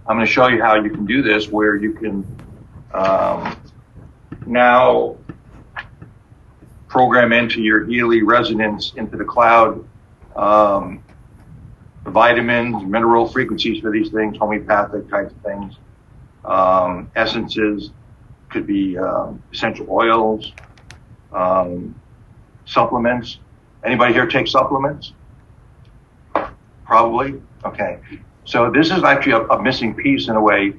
I'm going to show you how you can do this, where you can now program into your Healy resonance, into the cloud, vitamins, mineral frequencies for these things, homeopathic types of things, essences, could be essential oils, supplements. Anybody here take supplements? Probably? Okay. So this is actually a missing piece in a way.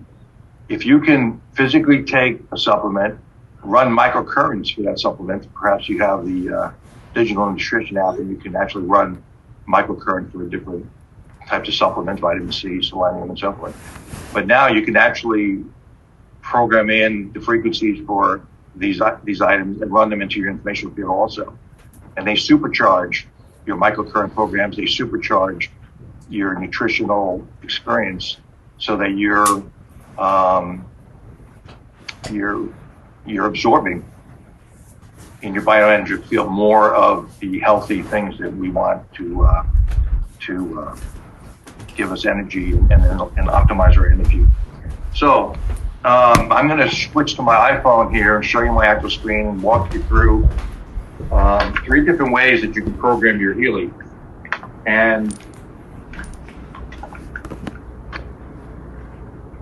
If you can physically take a supplement, run microcurrents for that supplement, perhaps you have the digital nutrition app and you can actually run microcurrent for different types of supplements, vitamin C, selenium, and so forth. But now you can actually program in the frequencies for these items and run them into your information field also. And they supercharge your microcurrent programs, they supercharge your nutritional experience so that you're absorbing in your bioenergy field more of the healthy things that we want to give us energy and optimize our energy. So I'm going to switch to my iPhone here and show you my actual screen and walk you through 3 different ways that you can program your Healy. And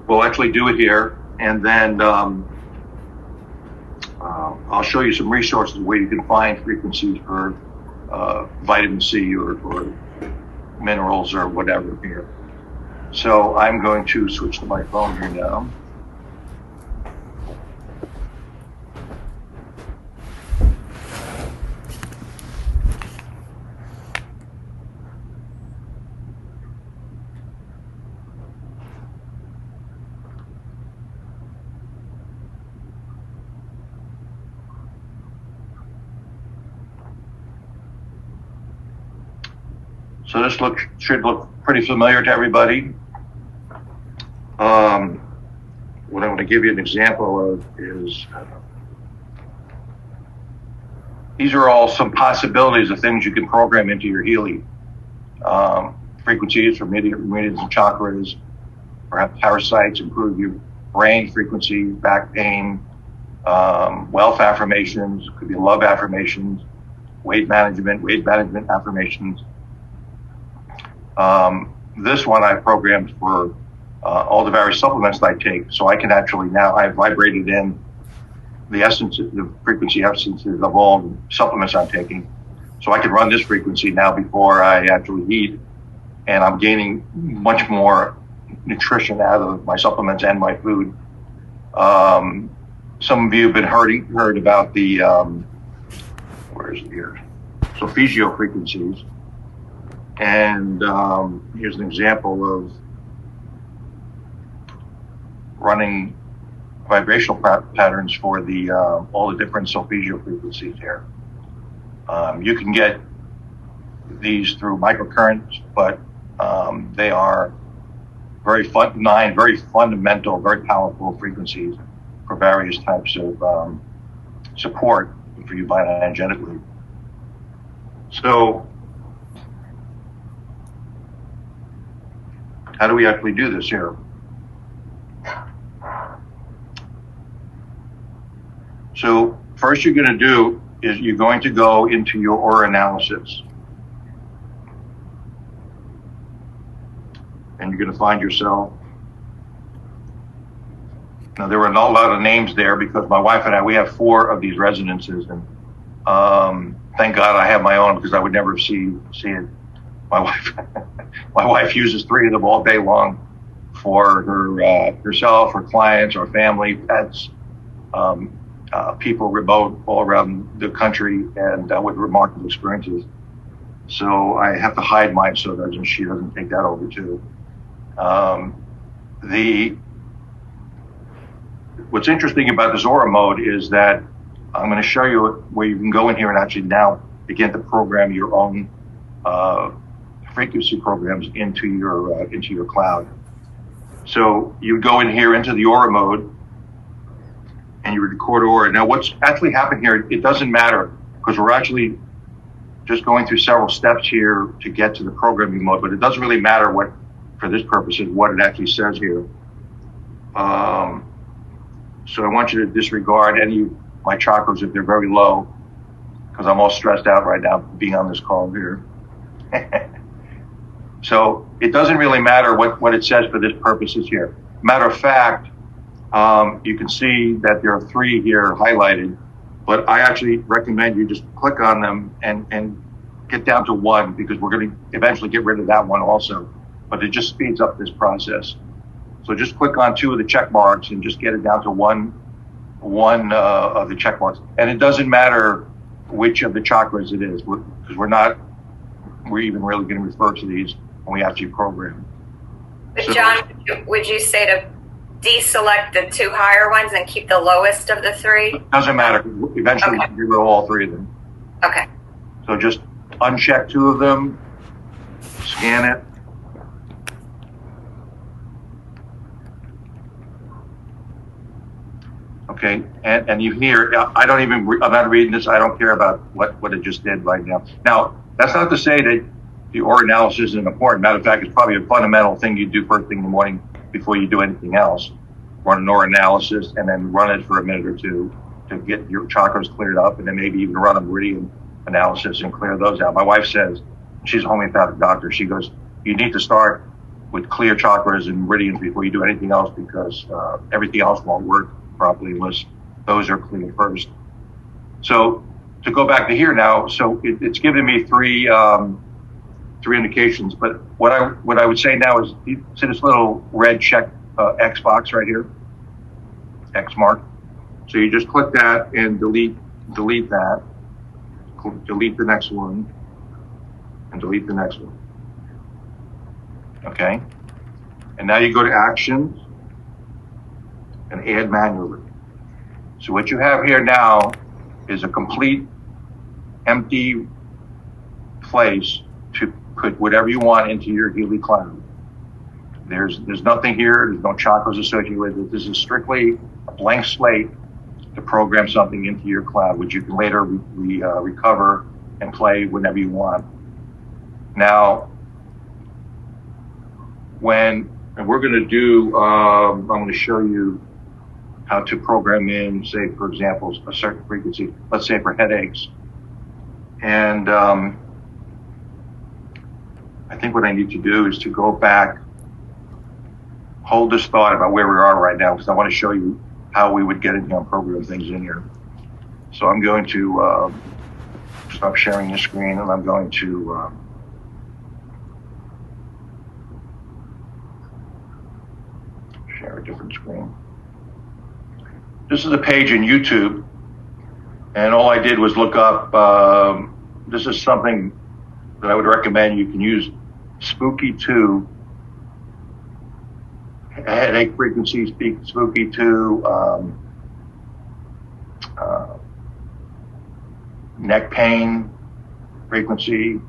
we'll actually do it here, and then I'll show you some resources where you can find frequencies for vitamin C or minerals or whatever here. So I'm going to switch to my phone here now. So this should look pretty familiar to everybody. What I want to give you an example of is, these are all some possibilities of things you can program into your Healy. Frequencies for meridians and chakras, perhaps parasites, improve your brain frequency, back pain, wealth affirmations, could be love affirmations, weight management affirmations. This one I programmed for all the various supplements that I take, so I can actually now, I've vibrated in the essence, the frequency essences of all the supplements I'm taking, so I can run this frequency now before I actually eat, and I'm gaining much more nutrition out of my supplements and my food. Some of you have been heard about the where is it here? Solfeggio frequencies. And here's an example of running vibrational patterns for the all the different solfeggio frequencies here. You can get these through microcurrents, but they are very fundamental, very powerful frequencies for various types of support for you bioenergetically. So how do we actually do this here? So first you're going to do is you're going to go into your aura analysis. And you're going to find yourself. Now there are not a lot of names there because my wife and I, we have 4 of these resonances, and thank God I have my own because I would never see it. My wife uses 3 of them all day long for herself, her clients, her family, pets, people remote all around the country, and with remarkable experiences. So I have to hide mine so that she doesn't take that over too. What's interesting about this aura mode is that I'm going to show you where you can go in here and actually now begin to program your own frequency programs into your cloud. So you go in here into the aura mode and you record aura. Now what's actually happened here, it doesn't matter because we're actually just going through several steps here to get to the programming mode, but it doesn't really matter what, for this purpose, what it actually says here. So I want you to disregard any of my chakras if they're very low, because I'm all stressed out right now being on this call here. So it doesn't really matter what it says for this purposes here. Matter of fact, you can see that there are 3 here highlighted, but I actually recommend you just click on them and get down to 1, because we're going to eventually get rid of that one also, but it just speeds up this process. So just click on 2 of the check marks and just get it down to one of the check marks. And it doesn't matter which of the chakras it is, because we're even really going to refer to these when we actually program. But so, John, would you say to deselect the 2 higher ones and keep the lowest of the 3? It doesn't matter. Eventually, okay, we will all 3 of them. Okay. So just uncheck 2 of them, scan it. Okay, and you hear, I'm not reading this, I don't care about what it just did right now. Now, that's not to say that the aura analysis isn't important. Matter of fact, it's probably a fundamental thing you do first thing in the morning before you do anything else. Run an aura analysis and then run it for a minute or 2 to get your chakras cleared up, and then maybe even run a meridian analysis and clear those out. My wife says, she's a homeopathic doctor, she goes, you need to start with clear chakras and meridians before you do anything else, because everything else won't work properly unless those are clear first. So to go back to here now, so it's giving me 3 indications, but what I would say now is, you see this little red check X box right here, X mark. So you just click that and delete that, delete the next one, and delete the next one. Okay, and now you go to Actions and Add Manually. So what you have here now is a complete empty place to put whatever you want into your Healy cloud. There's nothing here, there's no chakras associated with it. This is strictly a blank slate to program something into your cloud, which you can later recover and play whenever you want. Now, and we're going to do, I'm going to show you how to program in, say, for example, a certain frequency, let's say for headaches. And I think what I need to do is to go back, hold this thought about where we are right now, because I want to show you how we would get in here and program things in here. So I'm going to stop sharing the screen, and I'm going to share a different screen. This is a page in YouTube, and all I did was look up, this is something that I would recommend. You can use 𝗙𝗥𝗘𝗏𝗧𝗛𝗡, headache frequency, 𝗙𝗥𝗘𝗏𝗧𝗏, neck pain frequency,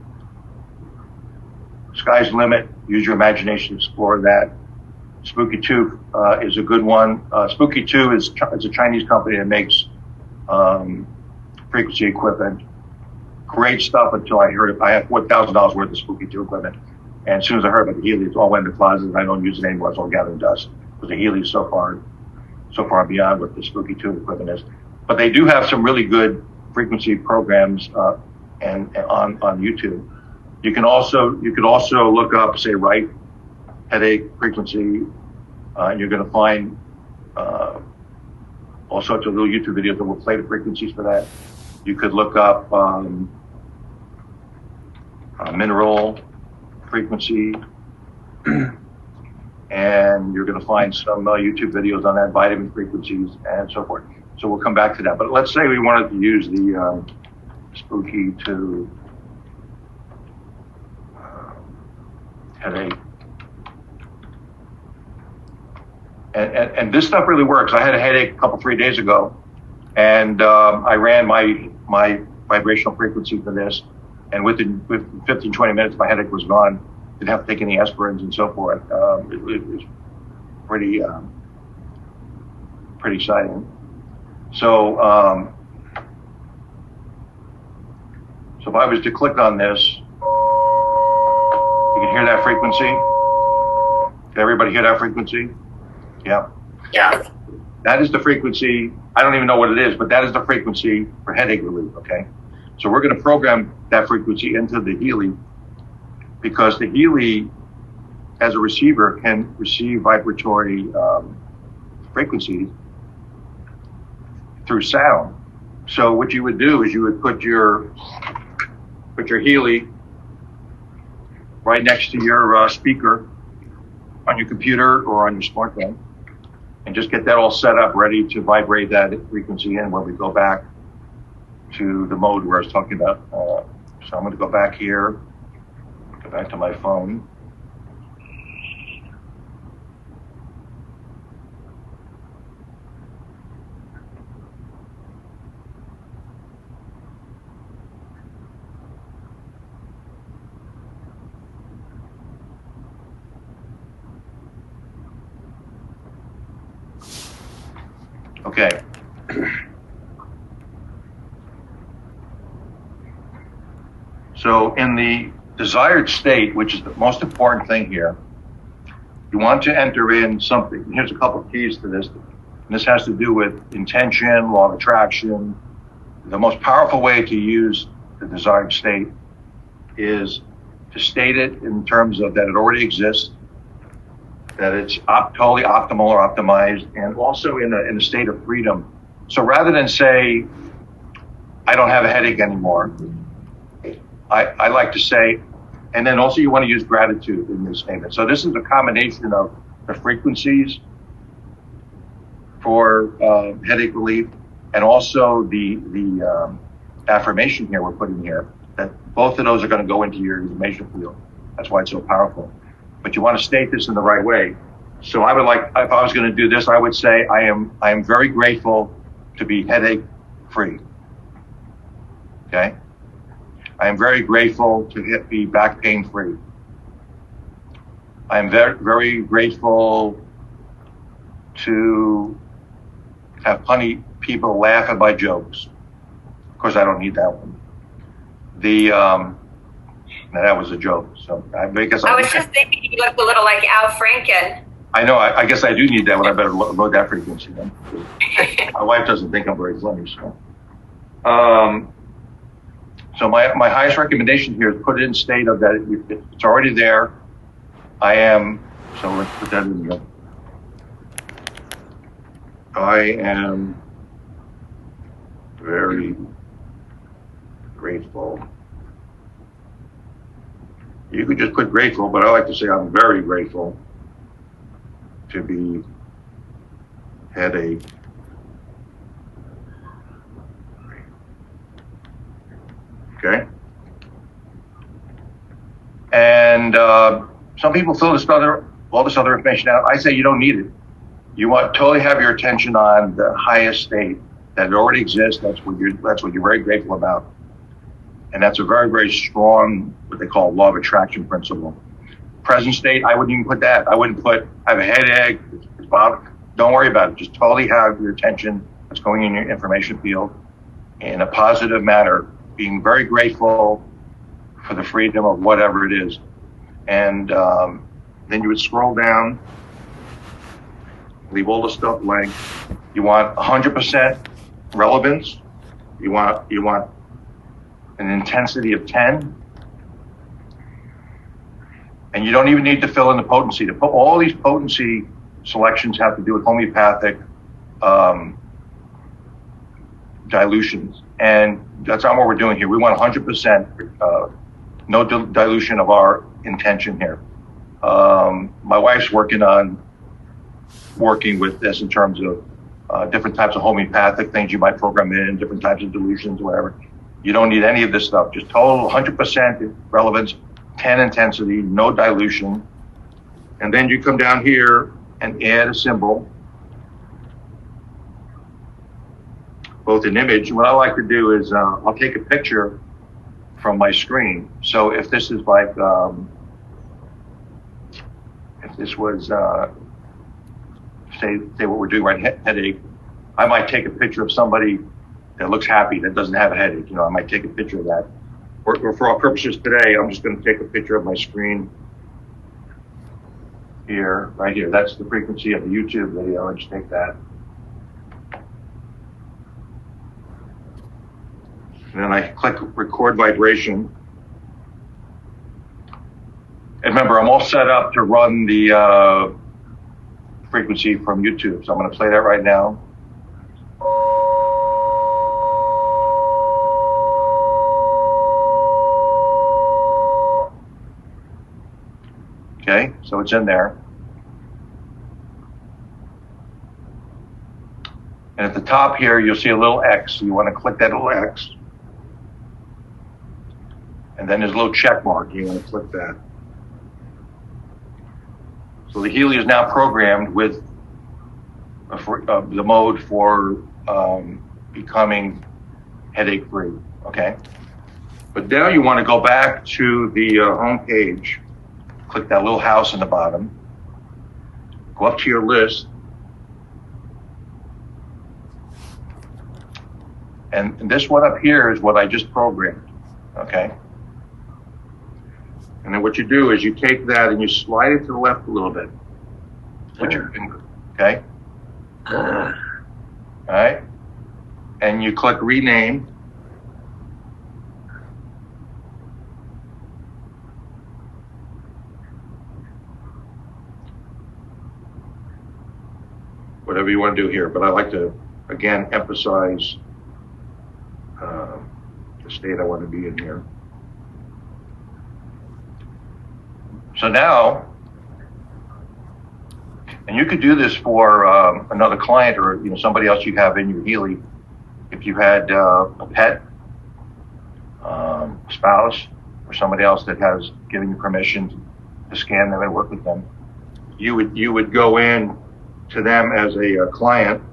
sky's the limit, use your imagination to explore that. 𝗙𝗥𝗘𝗏 is a good one. 𝗙𝗥𝗘𝗏 is a Chinese company that makes frequency equipment. Great stuff until I heard it. I have $4,000 worth of 𝗙𝗥𝗘𝗏 equipment. And as soon as I heard about the Healy, it all went in the closet, and I don't use it anymore. It's all gathering dust, because the Healy is so far beyond what the 𝗙𝗥𝗘𝗏 equipment is. But they do have some really good frequency programs and on YouTube. You could also look up, say, right headache frequency, and you're going to find all sorts of little YouTube videos that will play the frequencies for that. You could look up mineral frequency, and you're going to find some YouTube videos on that, vitamin frequencies, and so forth. So we'll come back to that. But let's say we wanted to use the 𝗙𝗥𝗘𝗏𝗏 headache. And this stuff really works. I had a headache a 3 days ago, and I ran my vibrational frequency for this, and within 15, 20 minutes, my headache was gone. Didn't have to take any aspirins and so forth. It was pretty exciting. So if I was to click on this, you can hear that frequency. Did everybody hear that frequency? Yeah. Yes. That is the frequency. I don't even know what it is, but that is the frequency for headache relief, okay? So we're going to program that frequency into the 𝗙𝗨𝗘𝗏, because the 𝗙𝗨𝗘, as a receiver, can receive vibratory frequencies through sound. So what you would do is you would put your 𝗙𝗨𝗘𝗏 right next to your speaker on your computer or on your smartphone, and just get that all set up, ready to vibrate that frequency in when we go back to the mode where I was talking about. So I'm going to go back here, go back to my phone. Okay. So in the desired state, which is the most important thing here, you want to enter in something. Here's a couple of keys to this. And this has to do with intention, law of attraction. The most powerful way to use the desired state is to state it in terms of that it already exists, that it's totally optimal or optimized, and also in a state of freedom. So rather than say, I don't have a headache anymore, I like to say, and then also you want to use gratitude in this statement. So this is a combination of the frequencies for headache relief, and also the affirmation here we're putting here, that both of those are going to go into your information field. That's why it's so powerful. But you want to state this in the right way. So I would like, if I was going to do this, I would say, I am very grateful to be headache free. Okay? I am very grateful to be back pain free. I am very, very grateful to have plenty of people laugh at my jokes. Of course, I don't need that one. Now that was a joke. So I guess I was just thinking you look a little like Al Franken. I know. I guess I do need that one. I better load that frequency then. My wife doesn't think I'm very funny. So my highest recommendation here is put it in state of that it's already there. I am. So let's put that in there. I am very grateful. You could just put grateful, but I like to say I'm very grateful to be headache free. Okay? And some people fill all this other information out. I say you don't need it. You want to totally have your attention on the highest state that it already exists. That's what you're very grateful about. And that's a very, very strong, what they call law of attraction principle. Present state, I wouldn't even put that. I wouldn't put, I have a headache, it's bothering. Don't worry about it. Just totally have your attention that's going in your information field in a positive manner, being very grateful for the freedom of whatever it is. And then you would scroll down, leave all the stuff blank. You want 100% relevance. You want an intensity of 10. And you don't even need to fill in the potency. All these potency selections have to do with homeopathic dilutions. And that's not what we're doing here. We want 100% no dilution of our intention here. My wife's working with this in terms of different types of homeopathic things you might program in, different types of dilutions, whatever. You don't need any of this stuff. Just total 100% relevance, 10 intensity, no dilution. And then you come down here and add a symbol, both an image. What I like to do is I'll take a picture from my screen. So if this is like, if this was, say what we're doing right, headache, I might take a picture of somebody that looks happy, that doesn't have a headache. I might take a picture of that. Or for our purposes today, I'm just going to take a picture of my screen. here, right here. That's the frequency of the YouTube video. I just take that. And then I click record vibration. And remember, I'm all set up to run the frequency from YouTube. So I'm going to play that right now. Okay, so it's in there. And at the top here, you'll see a little X. You want to click that little X. And then there's a little check mark. You want to click that. So the Healy is now programmed with the mode for becoming headache free. Okay. But now you want to go back to the home page. Click that little house in the bottom. Go up to your list. And this one up here is what I just programmed. Okay. And then what you do is you take that and you slide it to the left a little bit with your finger. Okay. All right. And you click rename. Whatever you want to do here, but I like to again emphasize the state I want to be in here. So now, and you could do this for another client or somebody else you have in your Healy. If you had a pet, spouse, or somebody else that has given you permission to scan them and work with them, you would go in to them as a client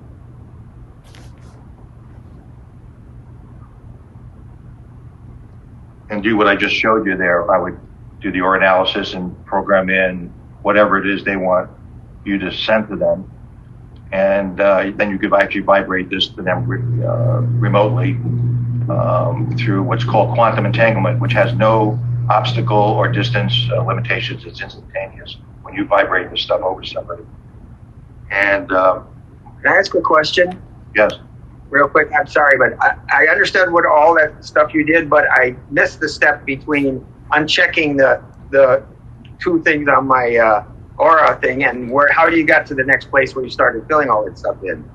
and do what I just showed you there. I would do the aura analysis and program in whatever it is they want you to send to them. And then you could actually vibrate this to them remotely through what's called quantum entanglement, which has no obstacle or distance limitations. It's instantaneous when you vibrate this stuff over somebody. And can I ask a question? Yes. Real quick, I'm sorry, but I understood what all that stuff you did, but I missed the step between unchecking the two things on my aura thing and how you got to the next place where you started filling all that stuff in.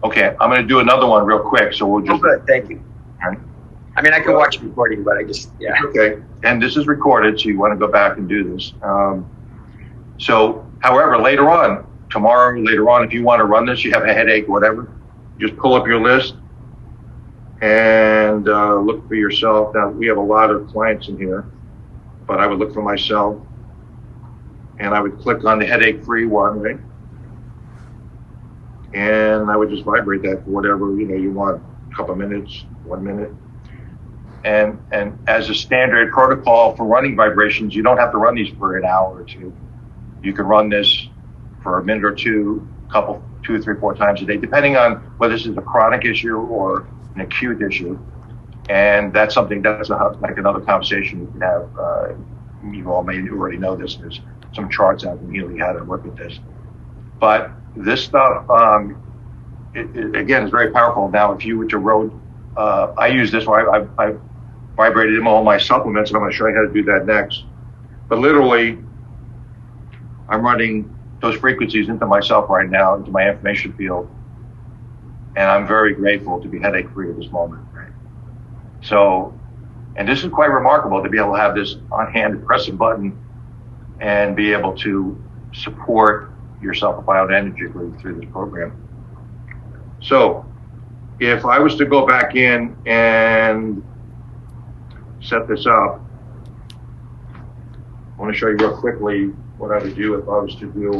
Okay, I'm going to do another one real quick, so we'll just... Oh, good, thank you. All right. I mean, I can watch the recording, but yeah. Okay, and this is recorded, so you want to go back and do this. So, however, later on, if you want to run this, you have a headache, whatever, just pull up your list and look for yourself. Now, we have a lot of clients in here, but I would look for myself and I would click on the headache-free one, right? And I would just vibrate that for whatever, you want, a couple of minutes, 1 minute. And as a standard protocol for running vibrations, you don't have to run these for an hour or two. You can run this for a minute or two, 2, 3, 4 times a day, depending on whether this is a chronic issue or an acute issue. And that's something that's like another conversation we can have. You all may already know this. There's some charts out in Healy how to work with this. But this stuff, it again, is very powerful. Now, if you were to road, I use this where I vibrated in all my supplements, and I'm going to show you how to do that next. But literally, I'm running those frequencies into myself right now, into my information field. And I'm very grateful to be headache free at this moment. Right? So, and this is quite remarkable to be able to have this on hand, to press a button and be able to support yourself bioenergetically through this program. So, if I was to go back in and set this up, I want to show you real quickly what I would do if I was to do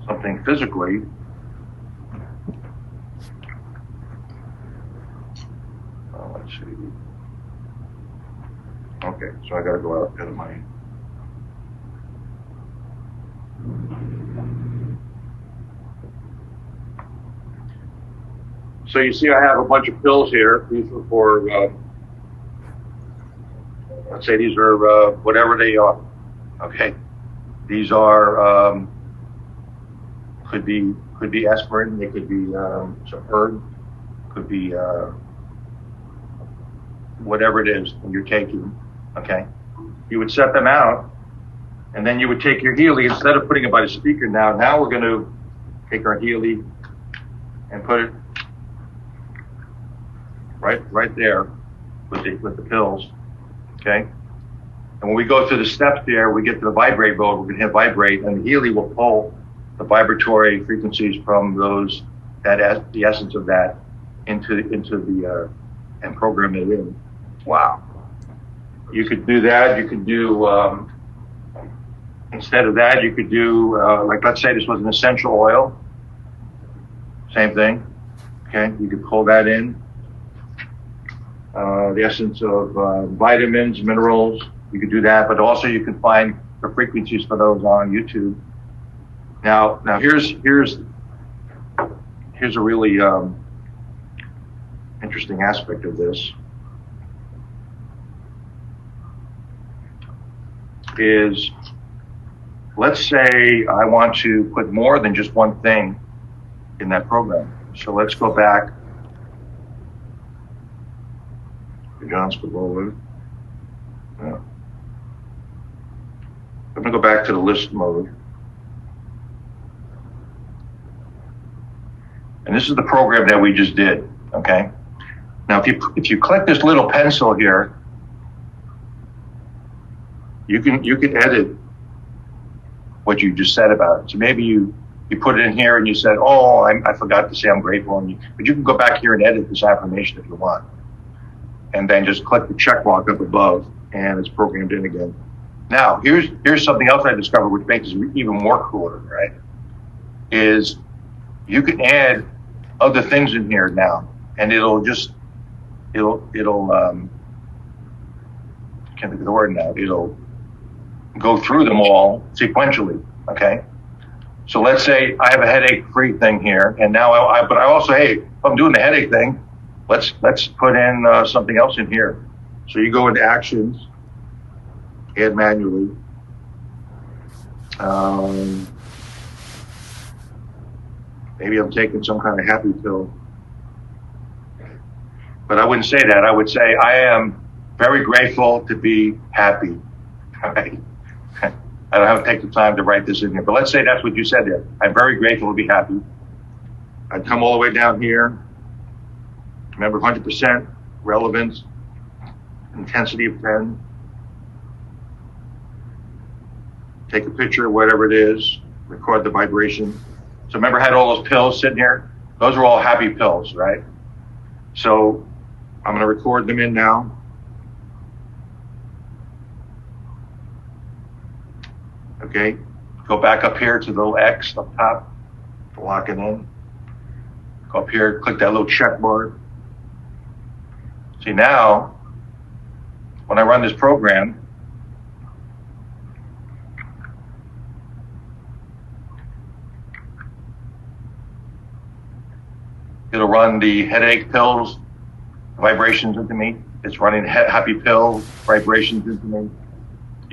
something physically. Let's see. Okay, so I got to go out of my... So you see I have a bunch of pills here. These are for let's say these are whatever they are. Okay, these are could be aspirin, they could be some herb, could be whatever it is that you're taking. Okay, you would set them out, and then you would take your Healy instead of putting it by the speaker. Now we're going to take our Healy and put it right there with the pills. Okay, and when we go through the steps there, we get to the vibrate mode. We're going to hit vibrate, and the Healy will pull the vibratory frequencies from those, the essence of that, into the and program it in. Wow. You could do that. You could do instead of that, you could do like, let's say this was an essential oil. Same thing. Okay, you could pull that in. The essence of vitamins, minerals. You could do that, but also you can find the frequencies for those on YouTube. Now here's a really interesting aspect of this. Is, let's say I want to put more than just one thing in that program. So let's go back to John's Scabola. Yeah. I'm going to go back to the list mode. And this is the program that we just did, okay? Now, if you click this little pencil here, you can edit what you just said about it. So maybe you put it in here and you said, oh, I forgot to say I'm grateful. But you can go back here and edit this affirmation if you want. And then just click the check mark up above and it's programmed in again. Now, here's something else I discovered which makes it even more cooler, right? Is you can add other things in here now, and it'll can't think of the word now. It'll go through them all sequentially. Okay. So let's say I have a headache-free thing here, and now but I also, hey, if I'm doing the headache thing, let's put in something else in here. So you go into actions, add manually. Maybe I'm taking some kind of happy pill. But I wouldn't say that. I would say I am very grateful to be happy. Right? I don't have to take the time to write this in here. But let's say that's what you said there. I'm very grateful to be happy. I'd come all the way down here. Remember 100% relevance, intensity of 10. Take a picture of whatever it is, record the vibration. So remember I had all those pills sitting here? Those are all happy pills, right? So I'm going to record them in now. Okay, go back up here to the little X up top, to lock it in. Go up here, click that little check mark. See now, when I run this program, it'll run the headache pills, vibrations into me. It's running happy pill vibrations into me.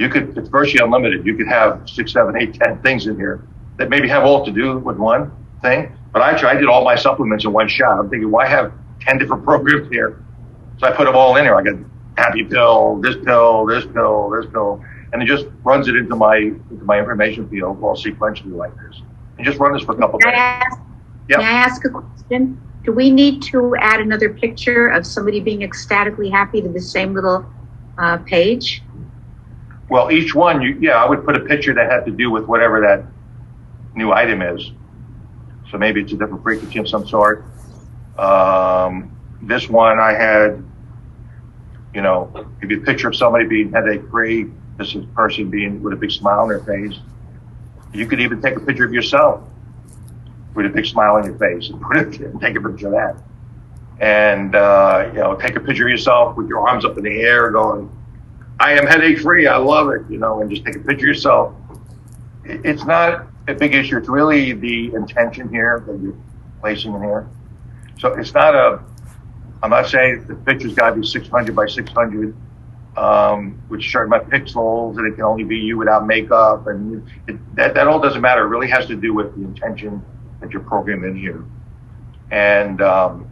It's virtually unlimited. You could have 6, 7, 8, 10 things in here that maybe have all to do with one thing. But I did all my supplements in one shot. I'm thinking, why have 10 different programs here? So I put them all in there. I got happy pill, this pill, this pill, this pill, and it just runs it into my information field all sequentially like this. And just run this for a couple days. Can I ask a question? Do we need to add another picture of somebody being ecstatically happy to the same little page? Well, each one, I would put a picture that had to do with whatever that new item is. So maybe it's a different frequency of some sort. This one I had, maybe a picture of somebody being headache-free. This is a person being with a big smile on their face. You could even take a picture of yourself with a big smile on your face and take a picture of that. And, take a picture of yourself with your arms up in the air going, I am headache free. I love it, and just take a picture of yourself. It's not a big issue. It's really the intention here that you're placing in here. So it's not I'm not saying the picture's got to be 600 by 600. which are certain amount of pixels, and it can only be you without makeup, and that all doesn't matter. It really has to do with the intention that you're programming in here. And so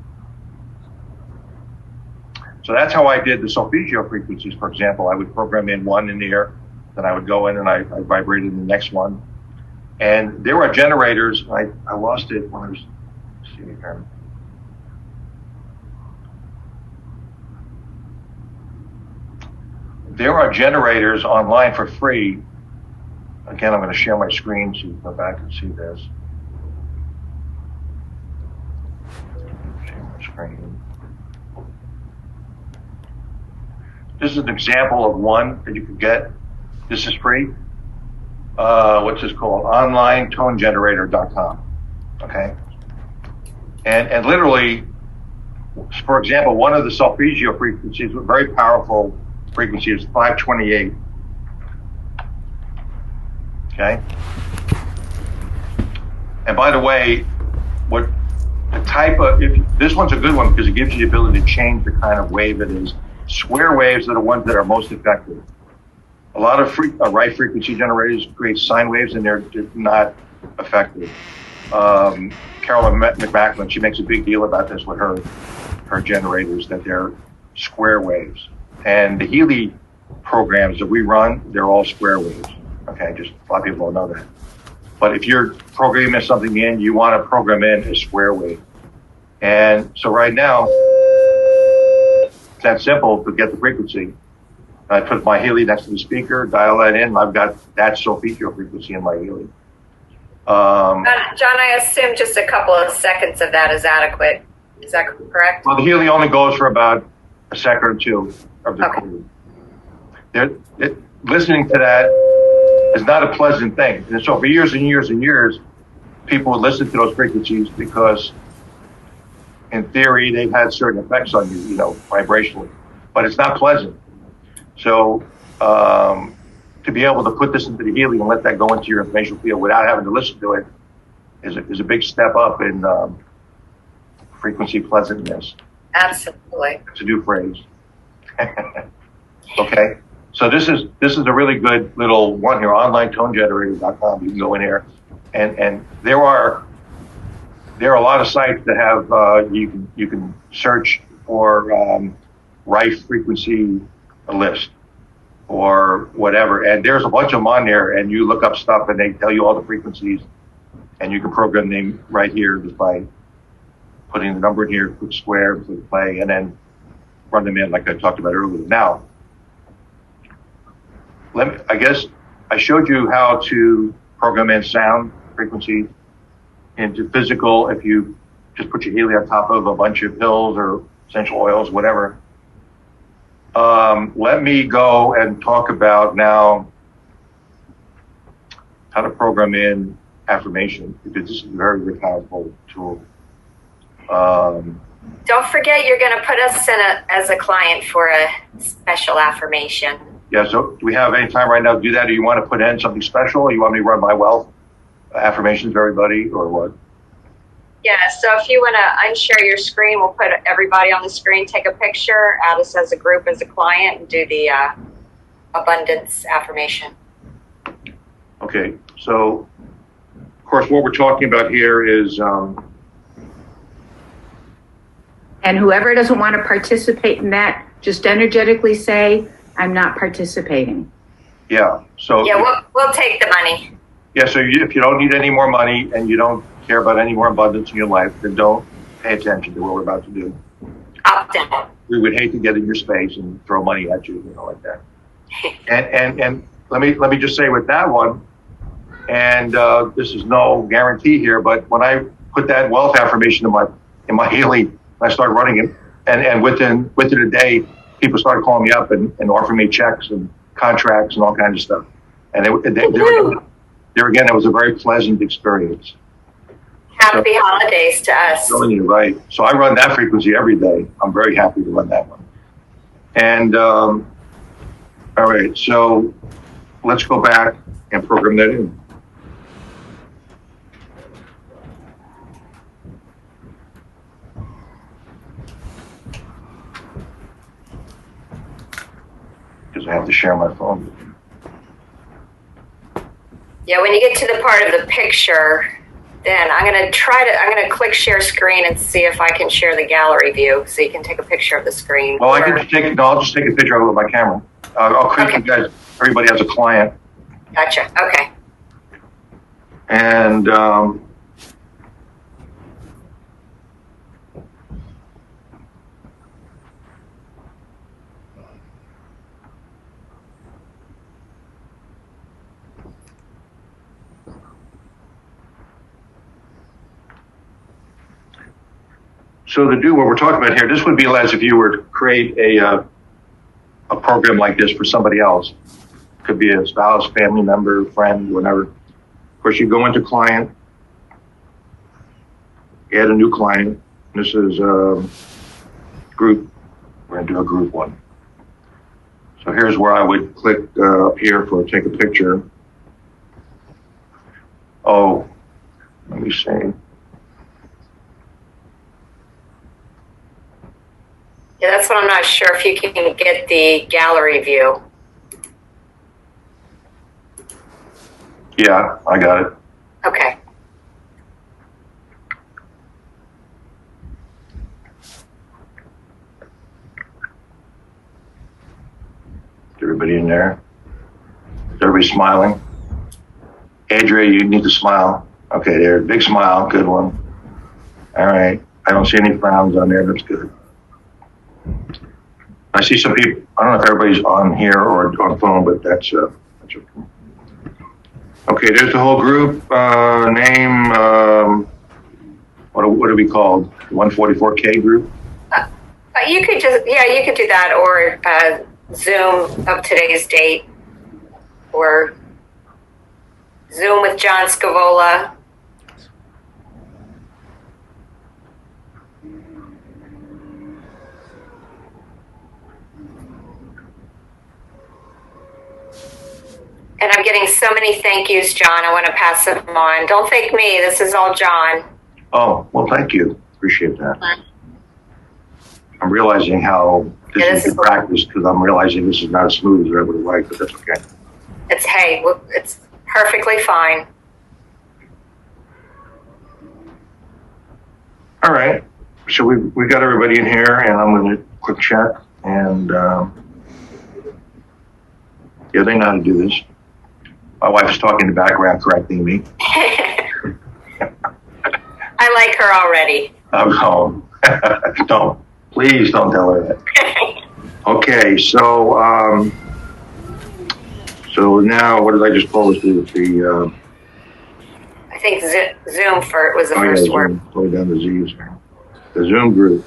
that's how I did the solfeggio frequencies, for example. I would program in one in there, then I would go in and I vibrated the next one. And there are generators. I lost it when I was seeing here. There are generators online for free. Again, I'm going to share my screen so you can go back and see this. Share my screen. This is an example of one that you could get. This is free. What's this called? OnlineToneGenerator.com. Okay. And literally, for example, one of the solfeggio frequencies with very powerful frequency is 528. Okay. And by the way, what the type of, this one's a good one because it gives you the ability to change the kind of wave it is. Square waves are the ones that are most effective. A lot of right frequency generators create sine waves and they're not effective. Carolyn McMacklin, she makes a big deal about this with her generators, that they're square waves. And the Healy programs that we run, they're all square waves. Okay, just a lot of people don't know that. But if you're programming something in, you want to program in a square wave. And so right now, it's that simple to get the frequency. I put my Healy next to the speaker, dial that in, and I've got that solfeggio frequency in my Healy. John, I assume just a couple of seconds of that is adequate. Is that correct? Well, the Healy only goes for about a second or two of the recording. Listening to that is not a pleasant thing. And so for years and years and years, people would listen to those frequencies because in theory, they've had certain effects on you, vibrationally, but it's not pleasant. So to be able to put this into the Healy and let that go into your information field without having to listen to it is a big step up in frequency pleasantness. Absolutely. It's a new phrase. Okay. So this is a really good little one here, OnlineToneGenerator.com. You can go in here, and there are a lot of sites that have you can search for Rife frequency list or whatever, and there's a bunch of them on there, and you look up stuff and they tell you all the frequencies, and you can program them right here just by putting the number in here, click square, click play, and run them in like I talked about earlier. Now, I guess I showed you how to program in sound frequency into physical if you just put your Healy on top of a bunch of pills or essential oils, whatever. Let me go and talk about now how to program in affirmation, because this is a very, very powerful tool. Don't forget, you're going to put us in as a client for a special affirmation. Yeah, so do we have any time right now to do that? Do you want to put in something special, or you want me to run my wealth affirmations for everybody, or what? Yeah, so if you want to unshare your screen, we'll put everybody on the screen, take a picture, add us as a group, as a client, and do the abundance affirmation. Okay, so of course what we're talking about here is and whoever doesn't want to participate in that, just energetically say, I'm not participating. Yeah, so we'll take the money. Yeah, so if you don't need any more money and you don't care about any more abundance in your life, then don't pay attention to what we're about to do. Opt out. We would hate to get in your space and throw money at you, like that. And let me just say with that one, and this is no guarantee here, but when I put that wealth affirmation in my Healy, I started running it, and within a day, people started calling me up and offering me checks and contracts and all kinds of stuff. And there again, it was a very pleasant experience. Happy holidays to us. Telling you, right. So I run that frequency every day. I'm very happy to run that one. And all right, so let's go back and program that in. because I have to share my phone. Yeah, when you get to the part of the picture, then I'm going to click share screen and see if I can share the gallery view so you can take a picture of the screen. Well, I'll just take a picture of it with my camera. I'll create you guys, everybody has a client. Gotcha. Okay. And, so to do what we're talking about here, this would be as if you were to create a program like this for somebody else. Could be a spouse, family member, friend, whatever. Of course, you go into client, add a new client. This is group. We're going to do a group one. So here's where I would click up here for take a picture. Oh, let me see. Yeah, that's what I'm not sure if you can get the gallery view. Yeah, I got it. Okay. Everybody in there? Is everybody smiling? Adria, you need to smile. Okay, there. Big smile. Good one. All right. I don't see any frowns on there. That's good. I see some people. I don't know if everybody's on here or on phone, but that's okay. Okay, there's the whole group. Name. What are we called? 144K group? You could you could do that, or Zoom of today's date, or Zoom with John Scavola. And I'm getting so many thank yous, John. I want to pass them on. Don't thank me. This is all John. Oh, well, thank you. Appreciate that. I'm realizing how this is good practice because I'm realizing this is not as smooth as I would have liked, but that's okay. It's perfectly fine. All right. So we got everybody in here, and I'm going to quick check. And yeah, they know how to do this. My wife's talking in the background, correcting me. I like her already. Oh, don't. Please don't tell her that. Okay, so now what did I just close the I think Zoom was the first word. Slow down the Z's here. The Zoom group.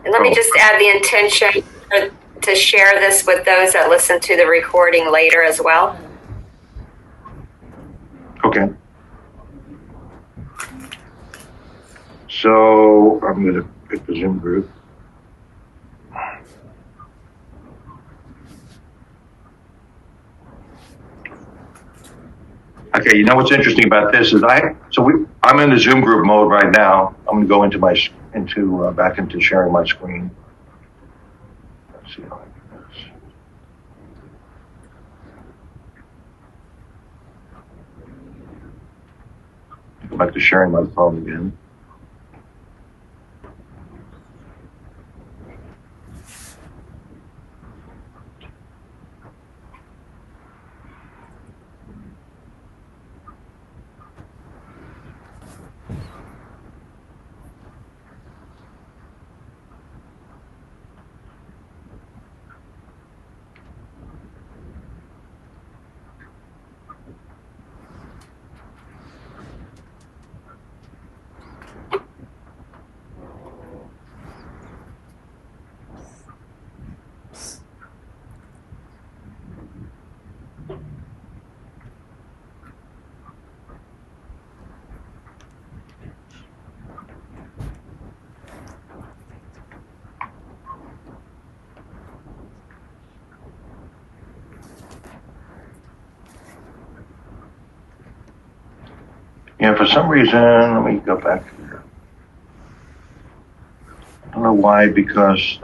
And let me just add the intention to share this with those that listen to the recording later as well. Okay. So I'm going to pick the Zoom group. Okay, you know what's interesting about this is I'm in the Zoom group mode right now. I'm going to go back into sharing my screen. Let's see how I do this. Go back to sharing my phone again. Yeah, for some reason, let me go back here. I don't know why, because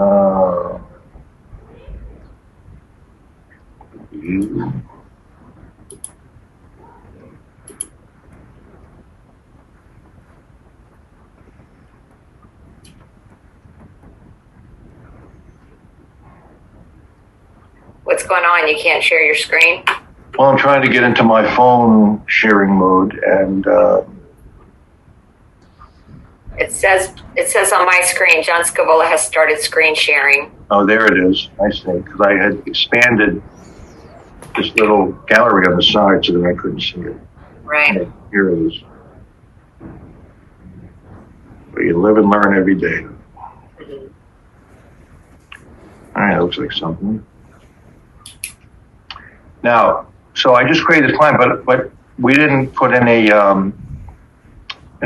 What's going on? You can't share your screen? well, I'm trying to get into my phone sharing mode, and It says on my screen, John Skivola has started screen sharing. oh, there it is. I see, because I had expanded this little gallery on the side so that I couldn't see it. Right. Okay, here it is. Well, you live and learn every day. All right, that looks like something. Now, so I just created this client, but we didn't put any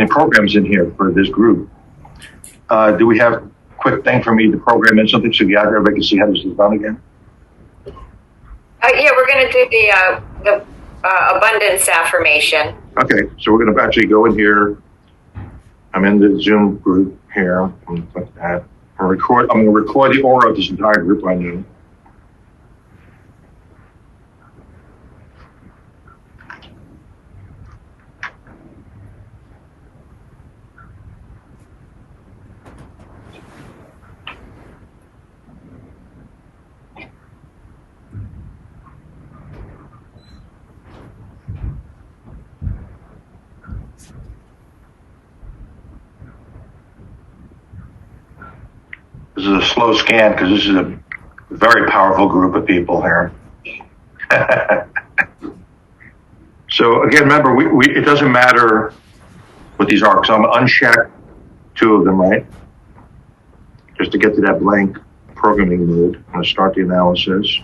programs in here for this group. Do we have a quick thing for me to program in something so you out there everybody can see how this is done again? Yeah, we're going to do the abundance affirmation. Okay, so we're going to actually go in here. I'm in the Zoom group here. I'm going to click that. I'm going to record the aura of this entire group I know. This is a slow scan because this is a very powerful group of people here. So again, remember, it doesn't matter what these are, because I'm going to uncheck 2 of them, right? Just to get to that blank programming mode. I'm going to start the analysis.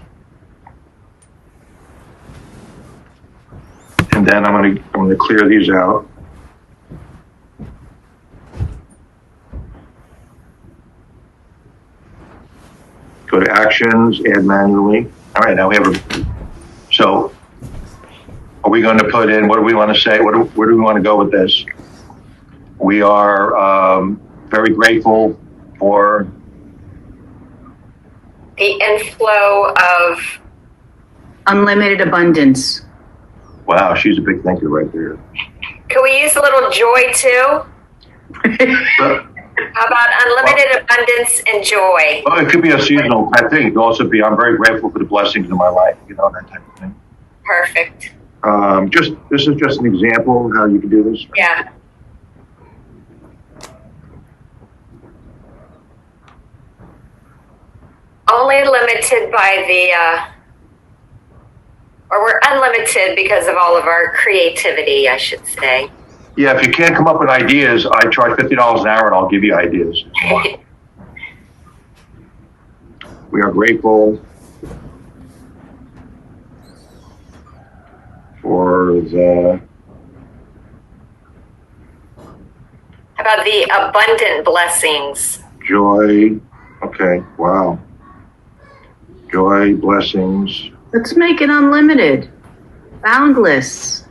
And then I'm going to clear these out. Go to actions, add manually. All right, now we have so are we going to put in, what do we want to say? Where do we want to go with this? We are very grateful for The inflow of Unlimited abundance. wow, she's a big thinker right there. Can we use a little joy too? How about unlimited abundance and joy? Well, it could be a seasonal type thing. It could also be, I'm very grateful for the blessings in my life, that type of thing. Perfect. This is just an example of how you can do this. Yeah. Only limited by or we're unlimited because of all of our creativity, I should say. Yeah, if you can't come up with ideas, I charge $50 an hour and I'll give you ideas. We are grateful for the... How about the abundant blessings? Joy. Okay, wow. Joy, blessings, Let's make it unlimited. Boundless.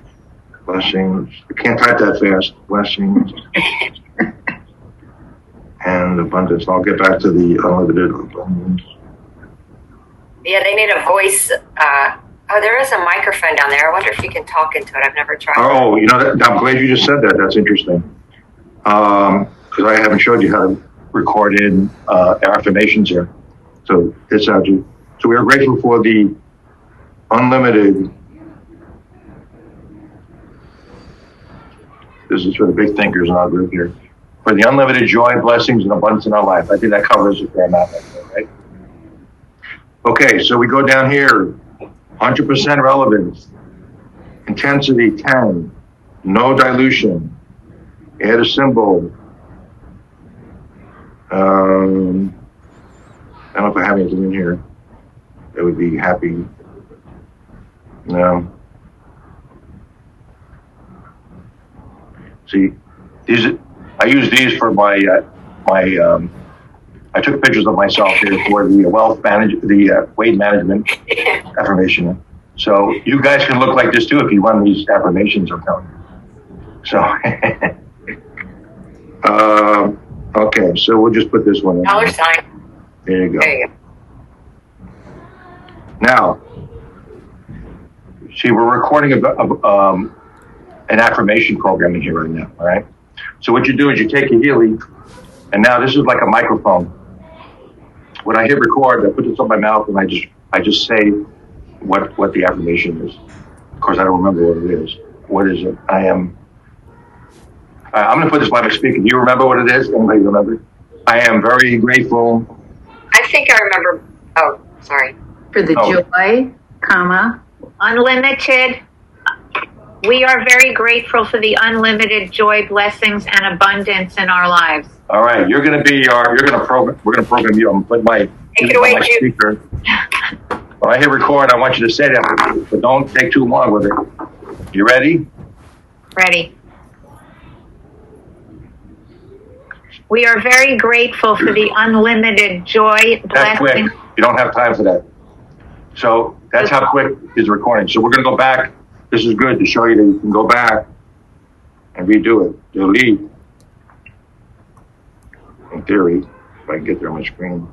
blessings. I can't type that fast. Blessings. And abundance. I'll get back to the unlimited abundance. Yeah, they need a voice. There is a microphone down there. I wonder if you can talk into it. I've never tried. Oh, I'm glad you just said that. That's interesting. Because I haven't showed you how to record in affirmations here. So it's how to. So we are grateful for the unlimited. This is for the big thinkers in our group here. For the unlimited joy, blessings, and abundance in our life. I think that covers a fair amount right there, right? Okay, so we go down here. 100% relevance. Intensity 10. No dilution. Add a symbol. I don't know if I have anything in here that would be happy. No. See, I use these for my I took pictures of myself here for the weight management affirmation. So you guys can look like this too if you run these affirmations. I'm telling you. So, okay, so we'll just put this one in. Dollar sign. There you go. There you go. Now, see, we're recording an affirmation program in here right now, all right? So what you do is you take your Healy, and now this is like a microphone. When I hit record, I put this on my mouth, and I just say what the affirmation is. Of course, I don't remember what it is. What is it? I'm going to put this by my speaker. Do you remember what it is? Anybody remember? I am very grateful. I think I remember. Oh, sorry. For the joy, comma, Unlimited. We are very grateful for the unlimited joy, blessings, and abundance in our lives. All right, we're going to program you. I'm going to put Take it away, my speaker. When I hit record, I want you to say that, but don't take too long with it. You ready? Ready. We are very grateful for the unlimited joy, That's quick. blessings. You don't have time for that. So that's how quick is the recording. So we're going to go back. This is good to show you that you can go back and redo it. Delete. In theory, if I can get there on my screen.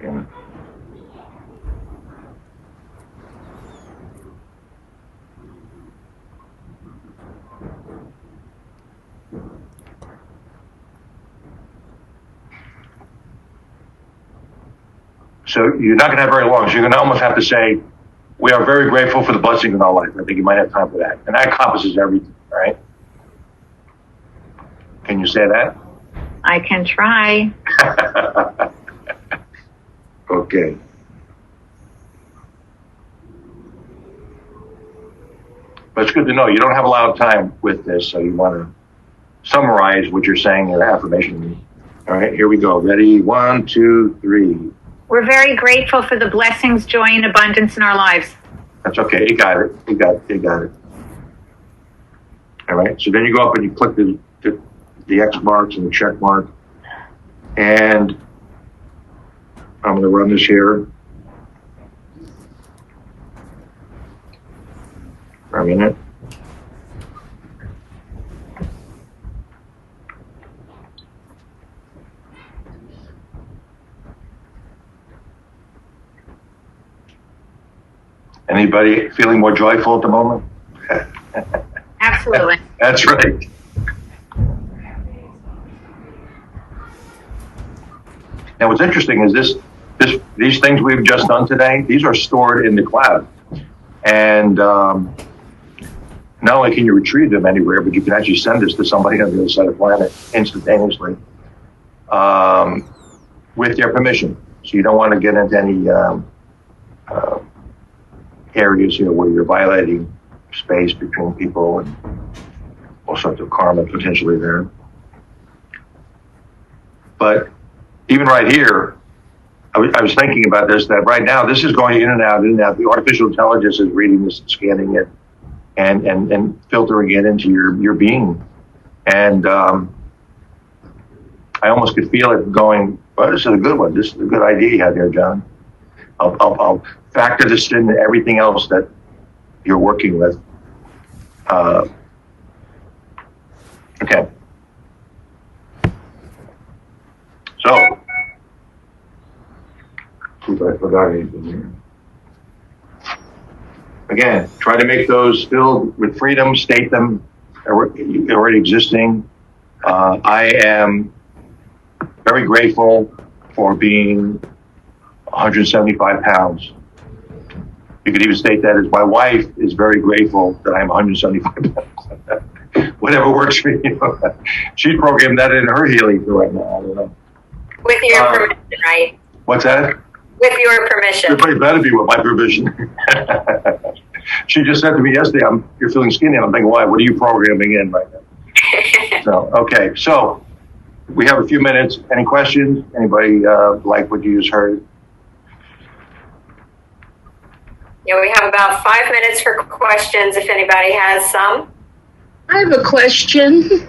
Yeah. So you're not going to have very long. So you're going to almost have to say, we are very grateful for the blessings in our life. I think you might have time for that. And that encompasses everything, all right? Can you say that? I can try. Okay. But it's good to know you don't have a lot of time with this, so you want to summarize what you're saying in your affirmation. All right, here we go. Ready? 1, 2, 3. We're very grateful for the blessings, joy, and abundance in our lives. That's okay. You got it. You got it. All right. So then you go up and you click the X marks and the check mark. And I'm going to run this here for a minute. Anybody feeling more joyful at the moment? Absolutely. That's right. Now, what's interesting is these things we've just done today, these are stored in the cloud. And not only can you retrieve them anywhere, but you can actually send this to somebody on the other side of the planet instantaneously with their permission. So you don't want to get into any areas here where you're violating space between people and all sorts of karma potentially there. But even right here, I was thinking about this, that right now this is going in and out. The artificial intelligence is reading this and scanning it and filtering it into your being. And I almost could feel it going, well, this is a good one. This is a good idea you had there, John. I'll factor this into everything else that you're working with. Okay. So, see if I forgot anything here. Again, try to make those filled with freedom, state them already existing. I am very grateful for being 175 pounds. You could even state that as my wife is very grateful that I'm 175 pounds. Whatever works for you. She's programmed that in her healing for right now. I don't know. With your permission, right? What's that? With your permission. It better be with my permission. She just said to me yesterday, you're feeling skinny. I'm thinking, why? What are you programming in right now? So, okay. So we have a few minutes. Any questions? Anybody like what you just heard? Yeah, we have about 5 minutes for questions if anybody has some. I have a question.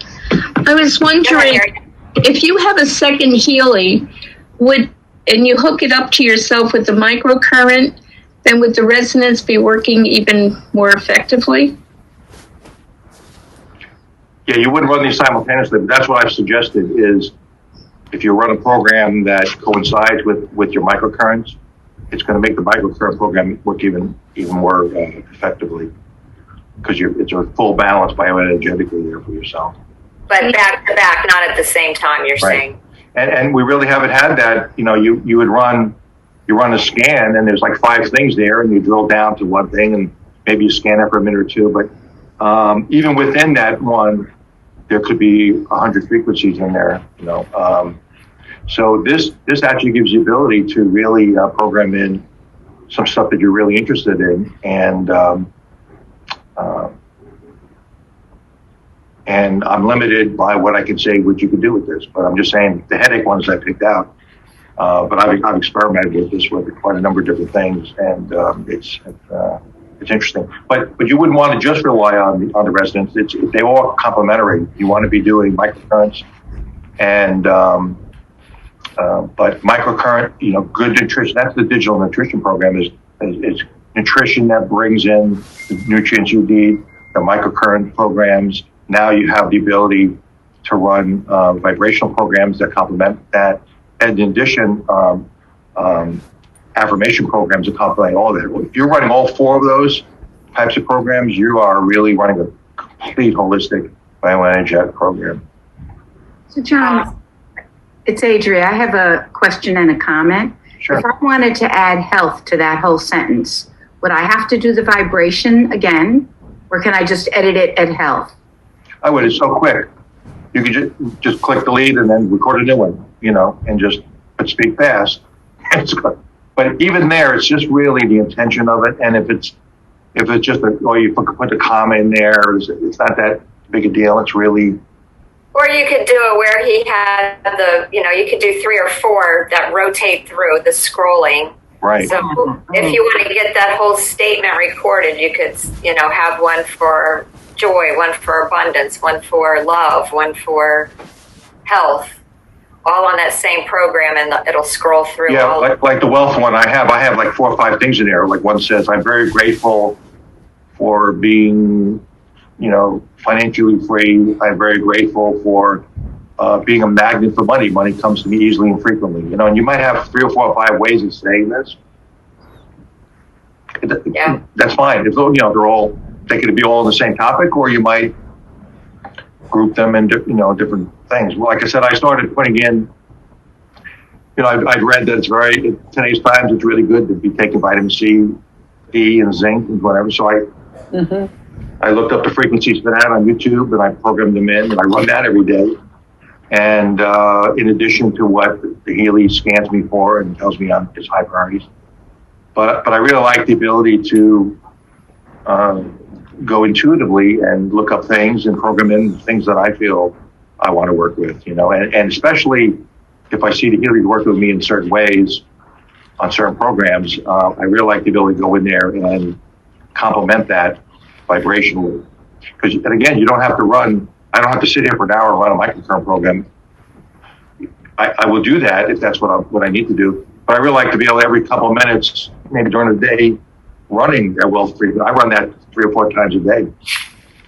I was wondering if you have a second Healy, and you hook it up to yourself with the microcurrent, then would the residents be working even more effectively? Yeah, you wouldn't run these simultaneously, but that's what I've suggested is if you run a program that coincides with your microcurrents, it's going to make the microcurrent program work even more effectively because it's a full balance bioenergetically there for yourself. But back to back, not at the same time, you're saying. And we really haven't had that. You know, you run a scan and there's like 5 things there and you drill down to one thing and maybe you scan it for a minute or two. But even within that one, there could be 100 frequencies in there, you know. So this actually gives you the ability to really program in some stuff that you're really interested in. And I'm limited by what I can say what you can do with this, but I'm just saying the headache ones I picked out. But I've experimented with this with quite a number of different things, and it's interesting. But you wouldn't want to just rely on the residents. They all complementary. You want to be doing microcurrents, and but microcurrent, you know, good nutrition. That's the digital nutrition program. Is nutrition that brings in the nutrients you need. The microcurrent programs. Now you have the ability to run vibrational programs that complement that. And in addition, affirmation programs that complement all that. If you're running all 4 of those types of programs, you are really running a complete holistic bioenergetic program. So John, it's Adria. I have a question and a comment. Sure. If I wanted to add health to that whole sentence, would I have to do the vibration again, or can I just edit it at health? I would. It's so quick. You can just click delete and then record a new one, you know, and but speak fast. But even there, it's just really the intention of it. And if it's just you put the comma in there, it's not that big a deal. It's really. Or you could do it where he had you could do 3 or 4 that rotate through the scrolling. Right. So if you want to get that whole statement recorded, you could, have one for joy, one for abundance, one for love, one for health, all on that same program, and it'll scroll through. Yeah, like the wealth one I have like 4 or 5 things in there. Like one says, I'm very grateful for being, financially free. I'm very grateful for being a magnet for money. Money comes to me easily and frequently, and you might have 3 or 4 or 5 ways of saying this. Yeah. That's fine. If they could be all on the same topic, or you might group them in different things. Well, like I said, I started putting in, I've read that in today's times, it's really good to be taking vitamin C, E, and zinc and whatever. So I looked up the frequencies for that on YouTube, and I programmed them in, and I run that every day. And in addition to what the Healy scans me for and tells me on its high priorities. But I really like the ability to go intuitively and look up things and program in things that I feel I want to work with, and especially if I see the Healy work with me in certain ways on certain programs, I really like the ability to go in there and complement that vibrationally. And again, I don't have to sit here for an hour and run a microcurrent program. I will do that if that's what I need to do. But I really like to be able to, every couple of minutes, maybe during the day, running their wealth treatment. I run that 3 or 4 times a day.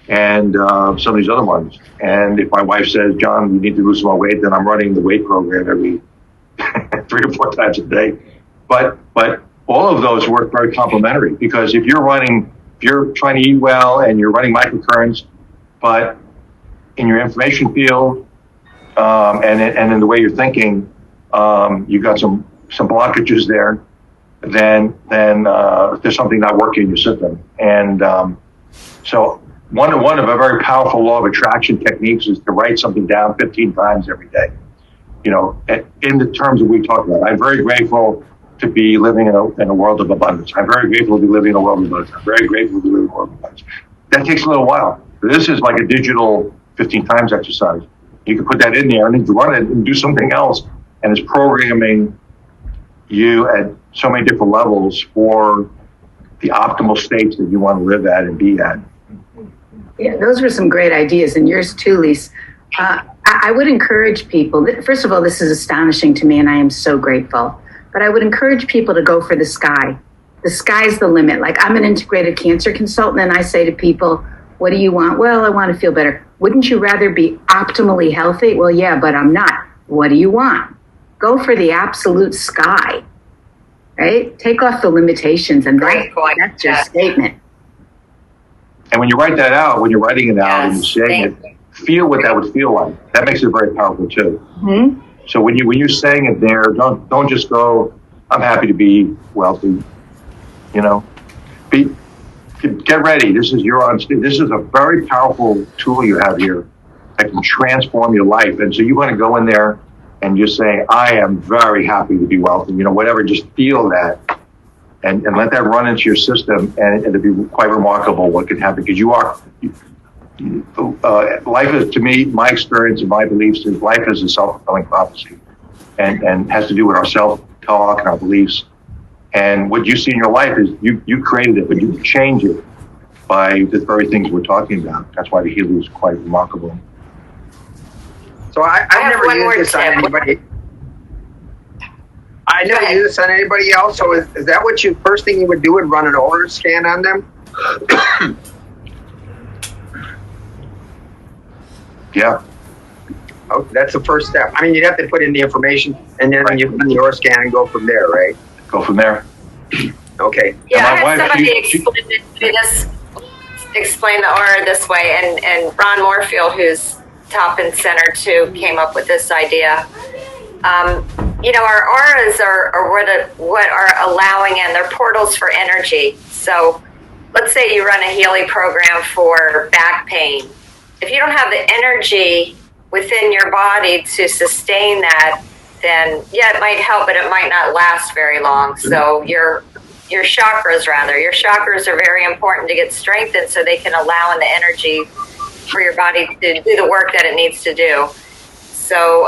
And some of these other ones. And if my wife says, John, you need to lose some more weight, then I'm running the weight program every 3 or 4 times a day. But all of those work very complementary, because if you're trying to eat well and you're running microcurrents, but in your information field and in the way you're thinking, you've got some blockages there, then there's something not working in your system. And so one of a very powerful law of attraction techniques is to write something down 15 times every day. In the terms that we talked about, I'm very grateful to be living in a world of abundance. I'm very grateful to be living in a world of abundance. I'm very grateful to be living in a world of abundance. That takes a little while. This is like a digital 15 times exercise. You can put that in there and then run it and do something else. And it's programming you at so many different levels for the optimal states that you want to live at and be at. Yeah, those were some great ideas, and yours too, Lise. I would encourage people, first of all, this is astonishing to me, and I am so grateful, but I would encourage people to go for the sky the sky's the limit. Like, I'm an integrated cancer consultant, and I say to people, what do you want? Well, I want to feel better. Wouldn't you rather be optimally healthy? Well, yeah, but I'm not. What do you want? Go for the absolute sky, right? Take off the limitations, and that's your statement. And when you write that out, when you're writing it out and you're saying it, feel what that would feel like. That makes it very powerful too. Mm-hmm. So when you're saying it there, don't just go, I'm happy to be wealthy. You know, get ready. This is a very powerful tool you have here that can transform your life. And so you want to go in there and just say, I am very happy to be wealthy. You know, whatever, just feel that and let that run into your system, and it'll be quite remarkable what can happen, because life is, to me, my experience and my beliefs is life is a self-fulfilling prophecy, and has to do with our self-talk and our beliefs. And what you see in your life is you created it, but you can change it by the very things we're talking about. That's why the healing is quite remarkable. So I've never used this on anybody. I never used this on anybody else. So is that what first thing you would do, would run an aura scan on them? Yeah. Oh, that's the first step. I mean, you'd have to put in the information, and then you run the aura scan and go from there, right? Go from there. Okay. Yeah, I had somebody explain the aura this way, and Ron Moorfield, who's top and center too, came up with this idea. You know, our auras are what are allowing in. They're portals for energy. So let's say you run a Healy program for back pain. If you don't have the energy within your body to sustain that, then yeah, it might help, but it might not last very long. So your chakras are very important to get strengthened, so they can allow in the energy for your body to do the work that it needs to do. So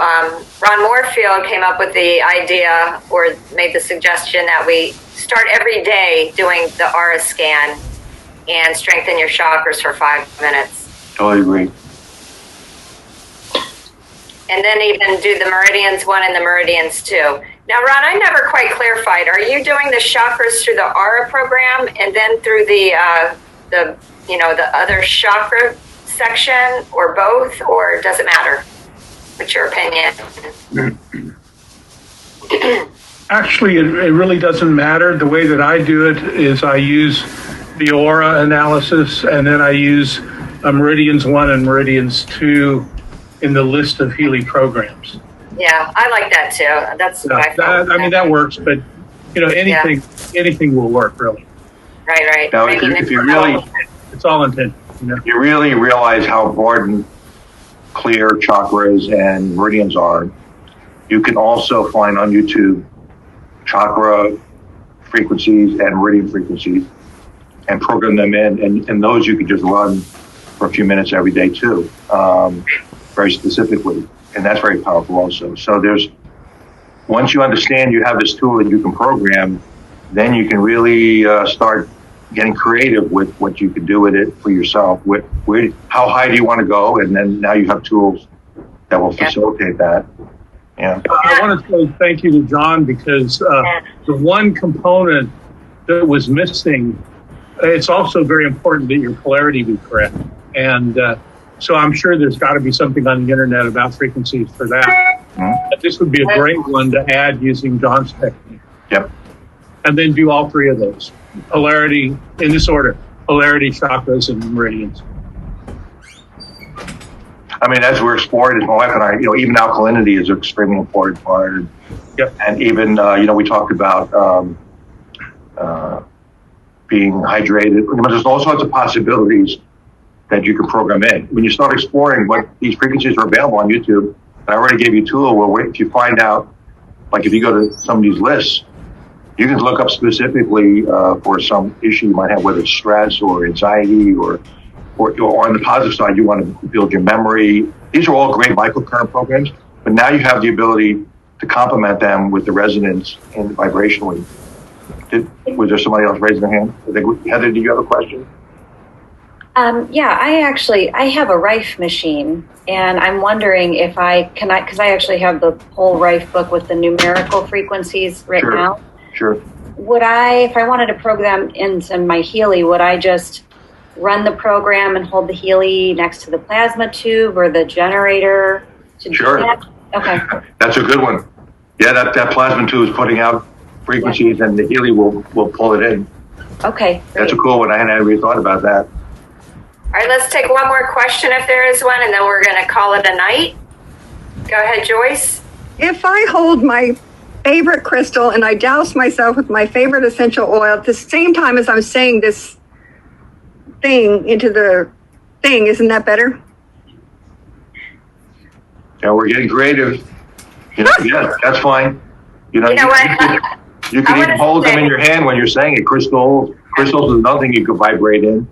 Ron Moorfield came up with the idea, or made the suggestion, that we start every day doing the aura scan and strengthen your chakras for 5 minutes. Totally agree. And then even do the meridians 1 and the meridians 2. Now, Ron, I never quite clarified. Are you doing the chakras through the aura program and then through the other chakra section, or both, or does it matter? What's your opinion? Actually, it really doesn't matter. The way that I do it is I use the aura analysis, and then I use meridians 1 and meridians 2 in the list of Healy programs. Yeah, I like that too. That's what I thought. I mean, that works, but you know, anything will work, really. Right. Now, if you really, it's all intended. You know? You really realize how important clear chakras and meridians are, you can also find on YouTube chakra frequencies and meridian frequencies and program them in, and those you can just run for a few minutes every day too, very specifically, and that's very powerful also. So once you understand you have this tool that you can program, then you can really start getting creative with what you can do with it for yourself. How high do you want to go? And then now you have tools that will facilitate that. Yeah. I want to say thank you to John, because the one component that was missing, it's also very important that your polarity be correct. And so I'm sure there's got to be something on the internet about frequencies for that. Mm-hmm. This would be a great one to add using John's technique. Yep. And then do all 3 of those. Polarity, in this order: polarity, chakras, and meridians. I mean, as we're exploring, my wife and I, even alkalinity is an extremely important part. Yep. And even, we talked about being hydrated. There's all sorts of possibilities that you can program in. When you start exploring what these frequencies are available on YouTube, and I already gave you a tool where if you find out, like if you go to some of these lists, you can look up specifically for some issue you might have, whether it's stress or anxiety, or on the positive side, you want to build your memory. These are all great microcurrent programs, but now you have the ability to complement them with the resonance and vibrationally. Was there somebody else raising their hand? Heather, do you have a question? Yeah, I have a Rife machine, and I'm wondering if because I actually have the whole Rife book with the numerical frequencies written out. Sure. would I, if I wanted to program into my Healy, would I just run the program and hold the Healy next to the plasma tube or the generator to Sure. do that? Okay. That's a good one. Yeah, that plasma tube is putting out frequencies, and the Healy will pull it in. Okay. That's a Great. cool one. I hadn't really thought about that. All right, let's take one more question if there is one, and then we're going to call it a night. Go ahead, Joyce. If I hold my favorite crystal and I douse myself with my favorite essential oil at the same time as I'm saying this thing into the thing, isn't that better? Yeah, we're getting creative. Yeah, that's fine. You know what? You can even hold them in your hand when you're saying it. Crystals is another thing you could vibrate in.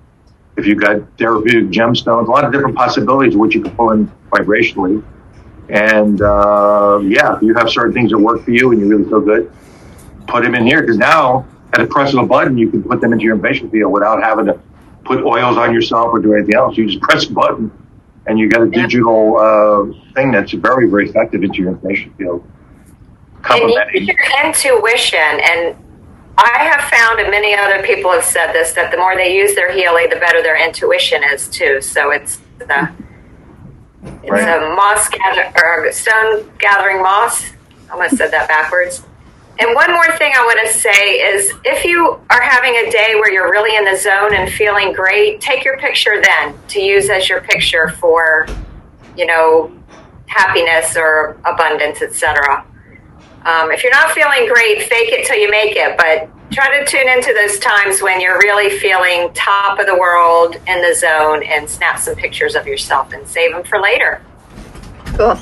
If you've got therapeutic gemstones, a lot of different possibilities which you can pull in vibrationally. And if you have certain things that work for you and you really feel good, put them in here. Because now, at the press of a button, you can put them into your information field without having to put oils on yourself or do anything else. You just press a button, and you got a digital thing that's very, very effective into your information field. And use your intuition. And I have found, and many other people have said this, that the more they use their Healy, the better their intuition is too. So it's a moss or stone gathering moss. I almost said that backwards. And one more thing I want to say is, if you are having a day where you're really in the zone and feeling great, take your picture then to use as your picture for, happiness or abundance, etc. If you're not feeling great, fake it till you make it, but try to tune into those times when you're really feeling top of the world in the zone and snap some pictures of yourself and save them for later. Cool.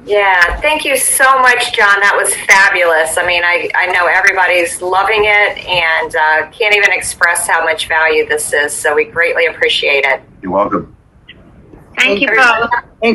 Yeah, thank you so much, John. That was fabulous. I mean, I know everybody's loving it and can't even express how much value this is, so we greatly appreciate it. You're welcome. Thank you both.